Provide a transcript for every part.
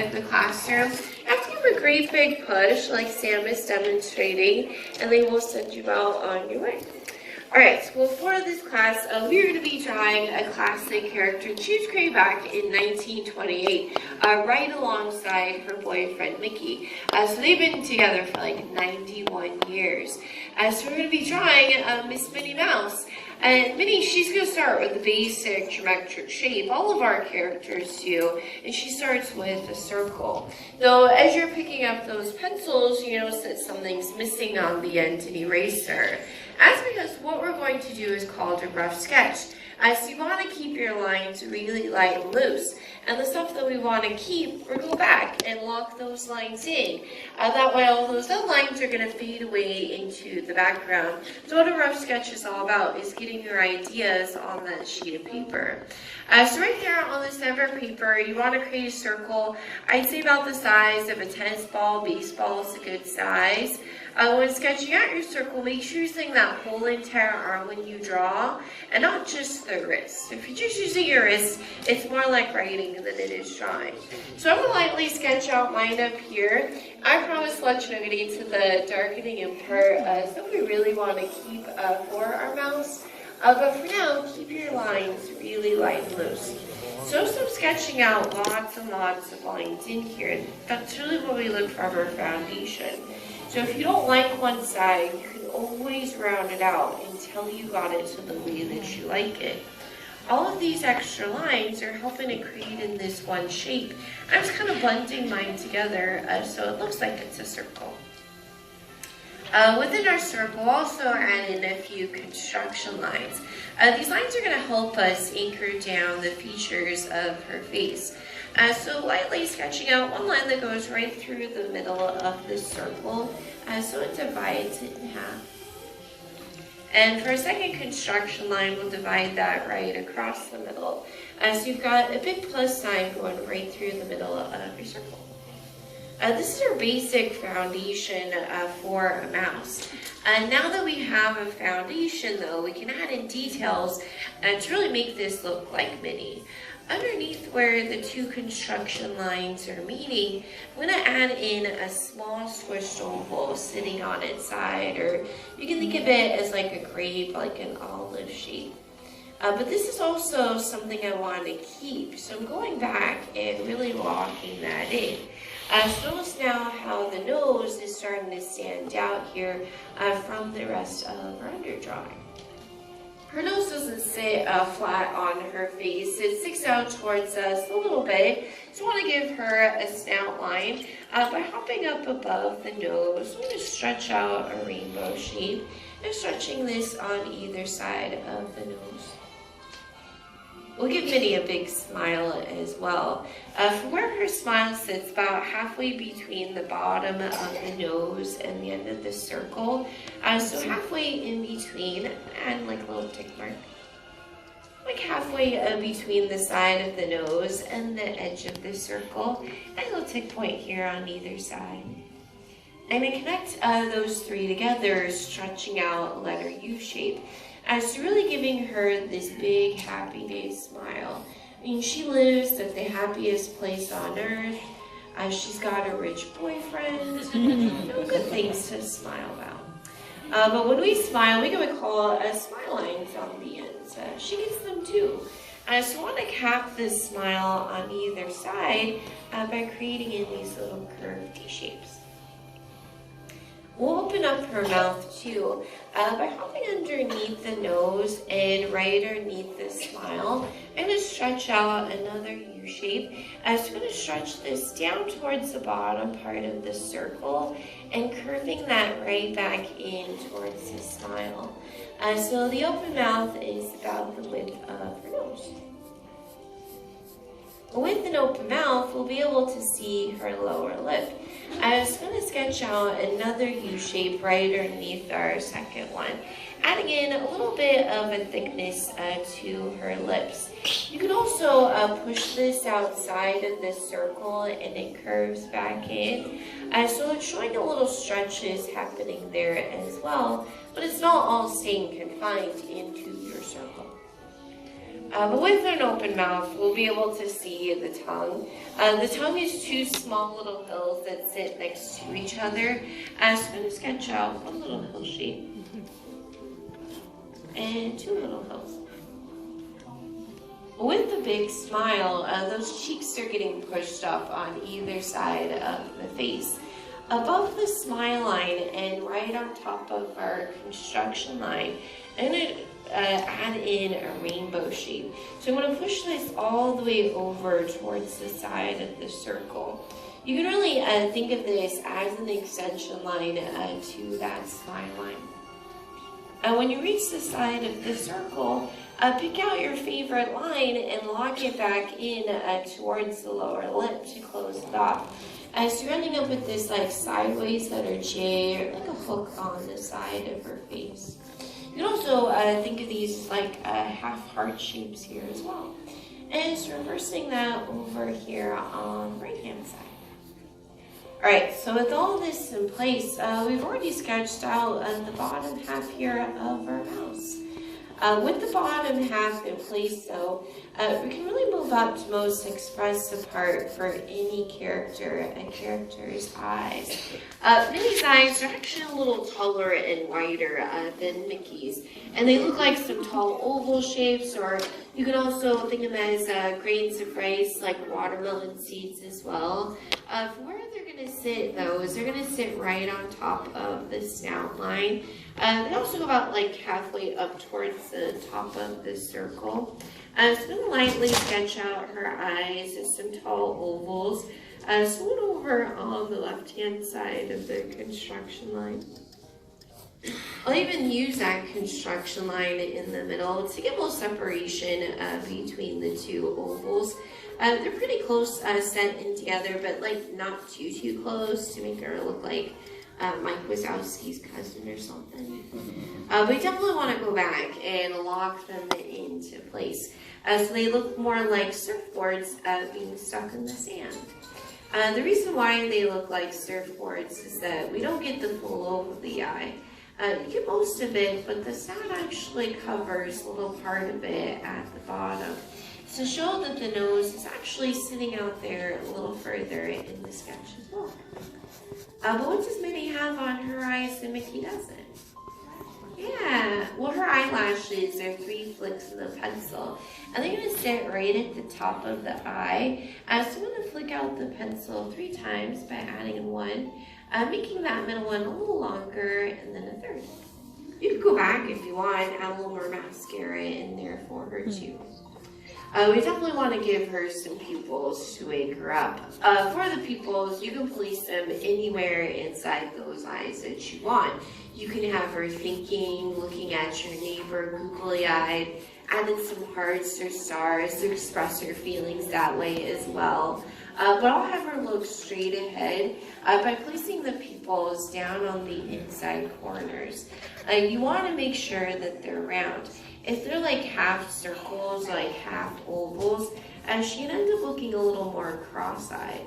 outside of the classroom, you have to give a great big push like Sam is demonstrating, and they will send you out on your way. Alright, well for this class, we're going to be drawing a classic character she was created back in 1928, right alongside her boyfriend Mickey. So they've been together for like 91 years. So we're going to be drawing Miss Minnie Mouse. And Minnie, she's going to start with the basic geometric shape. All of our characters do. And she starts with a circle. Though, as you're picking up those pencils, you notice that something's missing on the end, an eraser. That's because what we're going to do is called a rough sketch. So you want to keep your lines really light and loose. And the stuff that we want to keep, we'll go back and lock those lines in. That way all those other lines are going to fade away into the background. So what a rough sketch is all about is getting your ideas on that sheet of paper. So right there on the center of paper, you want to create a circle. I'd say about the size of a tennis ball. Baseball is a good size. When sketching out your circle, make sure you're using that whole entire arm when you draw, and not just the wrist. If you're just using your wrist, it's more like writing than it is drawing. So I'm going to lightly sketch out mine up here. I promise to let you know getting to the darkening and part that we really want to keep for our mouse. But for now, keep your lines really light and loose. So I'm sketching out lots and lots of lines in here. That's really what we look for our foundation. So if you don't like one side, you can always round it out until you got it to the way that you like it. All of these extra lines are helping to create in this one shape. I'm just kind of blending mine together so it looks like it's a circle. Within our circle, we'll also add in a few construction lines. These lines are going to help us anchor down the features of her face. So lightly sketching out one line that goes right through the middle of this circle, so it divides it in half. And for a second construction line, we'll divide that right across the middle. So you've got a big plus sign going right through the middle of your circle. This is our basic foundation for a mouse. Now that we have a foundation, though, we can add in details to really make this look like Minnie. Underneath where the two construction lines are meeting, I'm going to add in a small squished oval sitting on its side, or you can think of it as like a grape, like an olive shape. But this is also something I want to keep, so I'm going back and really locking that in. So notice now how the nose is starting to stand out here from the rest of our underdrawing. Her nose doesn't sit flat on her face. It sticks out towards us a little bit. So I want to give her a snout line. By hopping up above the nose, I'm going to stretch out a rainbow shape and stretching this on either side of the nose. We'll give Minnie a big smile as well. For where her smile sits, about halfway between the bottom of the nose and the end of the circle. So halfway in between, and like a little tick mark. Like halfway between the side of the nose and the edge of the circle, and a little tick point here on either side. And to connect those three together, stretching out letter U shape. So really giving her this big happy day smile. I mean, she lives at the happiest place on earth. She's got a rich boyfriend. Good things to smile about. But when we smile, we can call smile lines on the ends. She gets them too. So I want to cap this smile on either side by creating in these little curved D shapes. We'll open up her mouth too by hopping underneath the nose and right underneath the smile. I'm going to stretch out another U shape. So I'm going to stretch this down towards the bottom part of the circle and curving that right back in towards the smile. So the open mouth is about the width of her nose. With an open mouth, we'll be able to see her lower lip. I was going to sketch out another U shape right underneath our second one, adding in a little bit of a thickness to her lips. You can also push this outside of the circle and it curves back in. So it's showing a little stretches happening there as well, but it's not all staying confined into your circle. But with an open mouth, we'll be able to see the tongue. The tongue is two small little hills that sit next to each other. So I'm going to sketch out one little hill shape and two little hills. With the big smile, those cheeks are getting pushed up on either side of the face. Above the smile line and right on top of our construction line, I'm going to add in a rainbow shape. So I'm going to push this all the way over towards the side of the circle. You can really think of this as an extension line to that smile line. When you reach the side of the circle, pick out your favorite line and lock it back in towards the lower lip to close it off. So you're ending up with this like sideways letter J, or like a hook on the side of her face. You can also think of these like half heart shapes here as well. And just reversing that over here on the right hand side. Alright, so with all this in place, we've already sketched out the bottom half here of our mouse. With the bottom half in place though, we can really move up to most expressive part for any character, a character's eyes. Minnie's eyes are actually a little taller and wider than Mickey's, and they look like some tall oval shapes, or you can also think of them as grains of rice, like watermelon seeds as well. For where they're going to sit though, is they're going to sit right on top of the snout line. They also go about like halfway up towards the top of the circle. So I'm going to lightly sketch out her eyes as some tall ovals. So one over on the left-hand side of the construction line. I'll even use that construction line in the middle to get a little separation between the two ovals. They're pretty close set in together, but like not too close to make her look like Mike Wazowski's cousin or something. We definitely want to go back and lock them into place. So they look more like surfboards being stuck in the sand. The reason why they look like surfboards is that we don't get the full over of the eye. You get most of it, but the snout actually covers a little part of it at the bottom to show that the nose is actually sitting out there a little further in the sketch as well. But what does Minnie have on her eyes that Mickey doesn't? Yeah, well, her eyelashes are 3 flicks of the pencil, and they're going to sit right at the top of the eye. So I'm going to flick out the pencil 3 times by adding in 1, making that middle one a little longer, and then a 3rd. You can go back if you want, add a little more mascara in there for her too. We definitely want to give her some pupils to wake her up. For the pupils, you can place them anywhere inside those eyes that you want. You can have her thinking, looking at your neighbor, googly-eyed, adding some hearts or stars to express her feelings that way as well. But I'll have her look straight ahead by placing the pupils down on the inside corners. You want to make sure that they're round. If they're like half circles, like half ovals, she can end up looking a little more cross-eyed.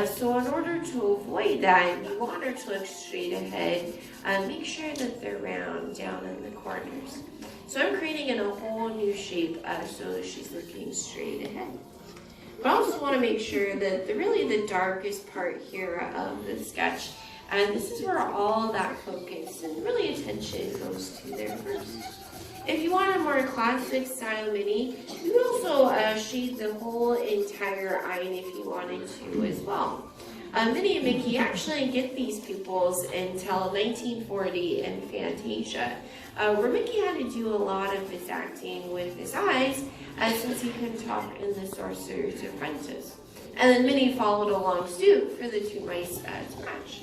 So in order to avoid that, you want her to look straight ahead. Make sure that they're round down in the corners. So I'm creating in a whole new shape so she's looking straight ahead. But I also want to make sure that really the darkest part here of the sketch, and this is where all that focus and really attention goes to there first. If you want a more classic style Minnie, you can also shade the whole entire eye if you wanted to as well. Minnie and Mickey actually didn't get these pupils until 1940 in Fantasia, where Mickey had to do a lot of his acting with his eyes since he couldn't talk in The Sorcerer's Apprentice. And then Minnie followed along suit for the 2 mice to match.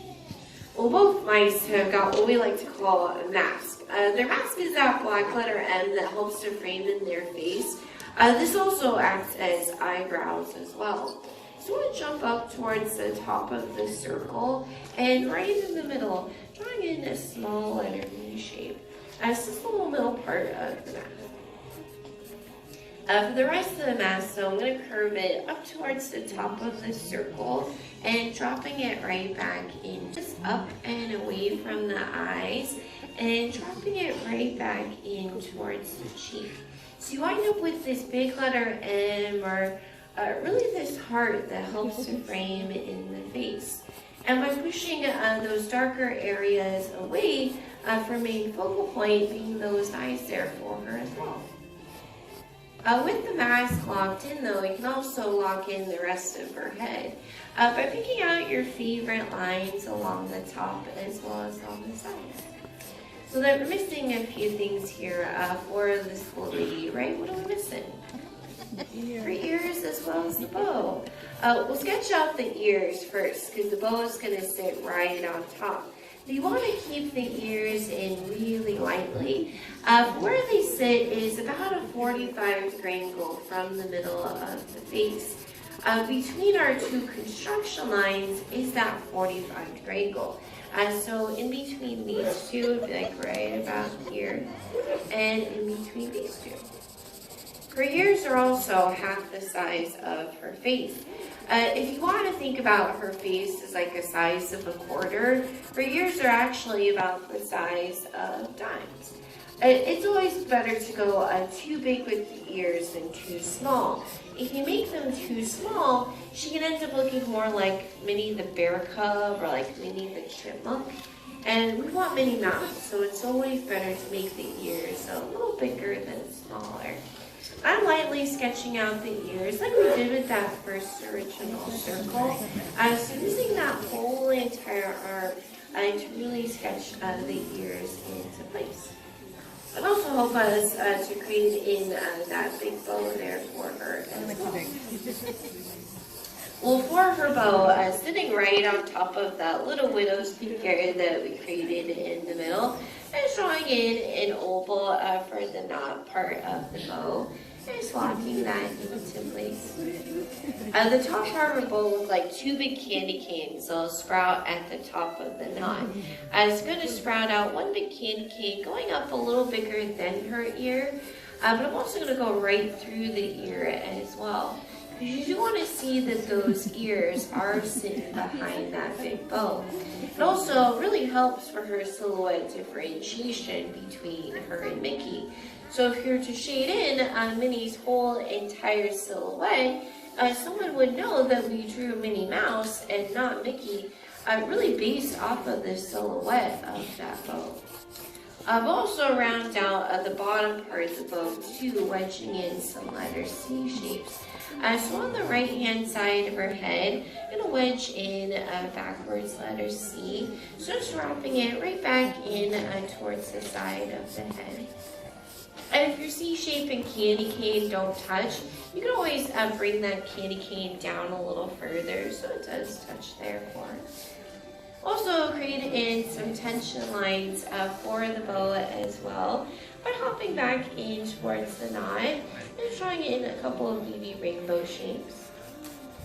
Well, both mice have got what we like to call a mask. Their mask is that black letter M that helps to frame in their face. This also acts as eyebrows as well. So I want to jump up towards the top of the circle and right in the middle, drawing in a small letter V shape. This is the little middle part of the mask. For the rest of the mask, so I'm going to curve it up towards the top of the circle and dropping it right back in, just up and away from the eyes, and dropping it right back in towards the cheek. So you wind up with this big letter M, or really this heart that helps to frame in the face. And by pushing those darker areas away from main focal point, being those eyes there for her as well. With the mask locked in though, you can also lock in the rest of her head by picking out your favorite lines along the top as well as on the sides. So that we're missing a few things here for this little lady, right? What are we missing? Her ears as well as the bow. We'll sketch out the ears first because the bow is going to sit right on top. You want to keep the ears in really lightly. Where they sit is about a 45-degree angle from the middle of the face. Between our two construction lines is that 45-degree angle. So in between these two would be like right about here, and in between these two. Her ears are also half the size of her face. If you want to think about her face as like a size of a quarter, her ears are actually about the size of dimes. It's always better to go too big with the ears than too small. If you make them too small, she can end up looking more like Minnie the Bear Cub or like Minnie the Chipmunk. And we want Minnie Mouse, so it's always better to make the ears a little bigger than smaller. I'm lightly sketching out the ears like we did with that first original circle. So using that whole entire arm to really sketch the ears into place. And also help us to create in that big bow there for her as well. Well, for her bow, sitting right on top of that little widow's peak area that we created in the middle, and drawing in an oval for the knot part of the bow. Just locking that into place. The top part of her bow looks like two big candy canes. They'll sprout at the top of the knot. It's going to sprout out one big candy cane going up a little bigger than her ear. But I'm also going to go right through the ear as well. You do want to see that those ears are sitting behind that big bow. It also really helps for her silhouette differentiation between her and Mickey. So if you're to shade in Minnie's whole entire silhouette, someone would know that we drew Minnie Mouse and not Mickey, really based off of the silhouette of that bow. We'll also round out the bottom part of the bow too, wedging in some letter C shapes. So on the right hand side of her head, I'm going to wedge in a backwards letter C, so just wrapping it right back in towards the side of the head. And if your C-shape and candy cane don't touch, you can always bring that candy cane down a little further so it does touch there for us. Also create in some tension lines for the bow as well by hopping back in towards the knot and drawing in a couple of baby rainbow shapes.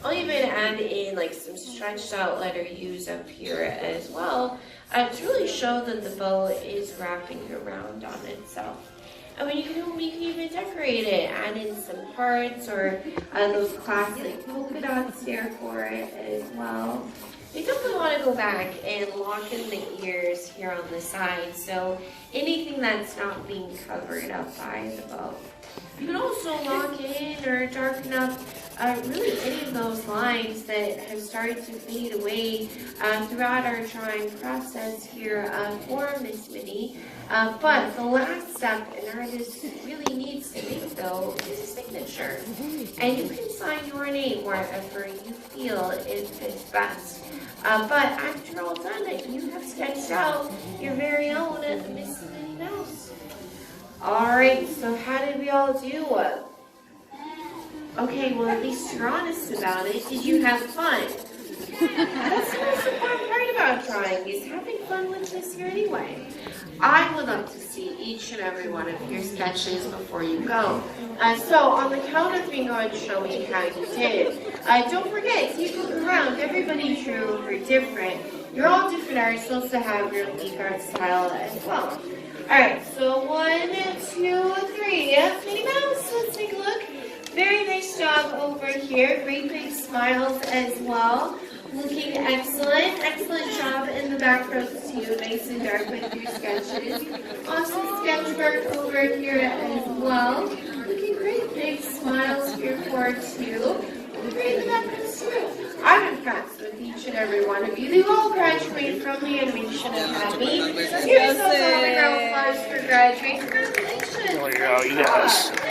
I'll even add in like some stretched out letter U's up here as well to really show that the bow is wrapping around on itself. And when you can even decorate it, add in some hearts or those classic polka dots there for it as well. You definitely want to go back and lock in the ears here on the side, so anything that's not being covered up by the bow. You can also lock in or darken up really any of those lines that have started to fade away throughout our drawing process here for Miss Minnie. But the last step an artist really needs to make, though, is a signature. And you can sign your name wherever you feel it fits best. But after all done, you have sketched out your very own Miss Minnie Mouse. Alright, so how did we all do? Okay, well, at least you're honest about it. Did you have fun? That's the most important part about drawing, is having fun with this here anyway. I would love to see each and every one of your sketches before you go. So on the count of 3, go ahead and show me how you did. Don't forget, keep looking around. Everybody drew for different. You're all different artists. You also have your unique art style as well. Alright, so 1, 2, 3. Yep, Minnie Mouse, let's take a look. Very nice job over here. Great big smiles as well. Looking excellent. Excellent job in the background too. Nice and dark with your sketches. Awesome sketch work over here as well. Looking Great big smiles here for two. Great that comes through. I'm impressed with each and every one of you. They all graduated from the Animation Academy. Give yourselves all the ground applause for graduating. Congratulations. There we go, yes.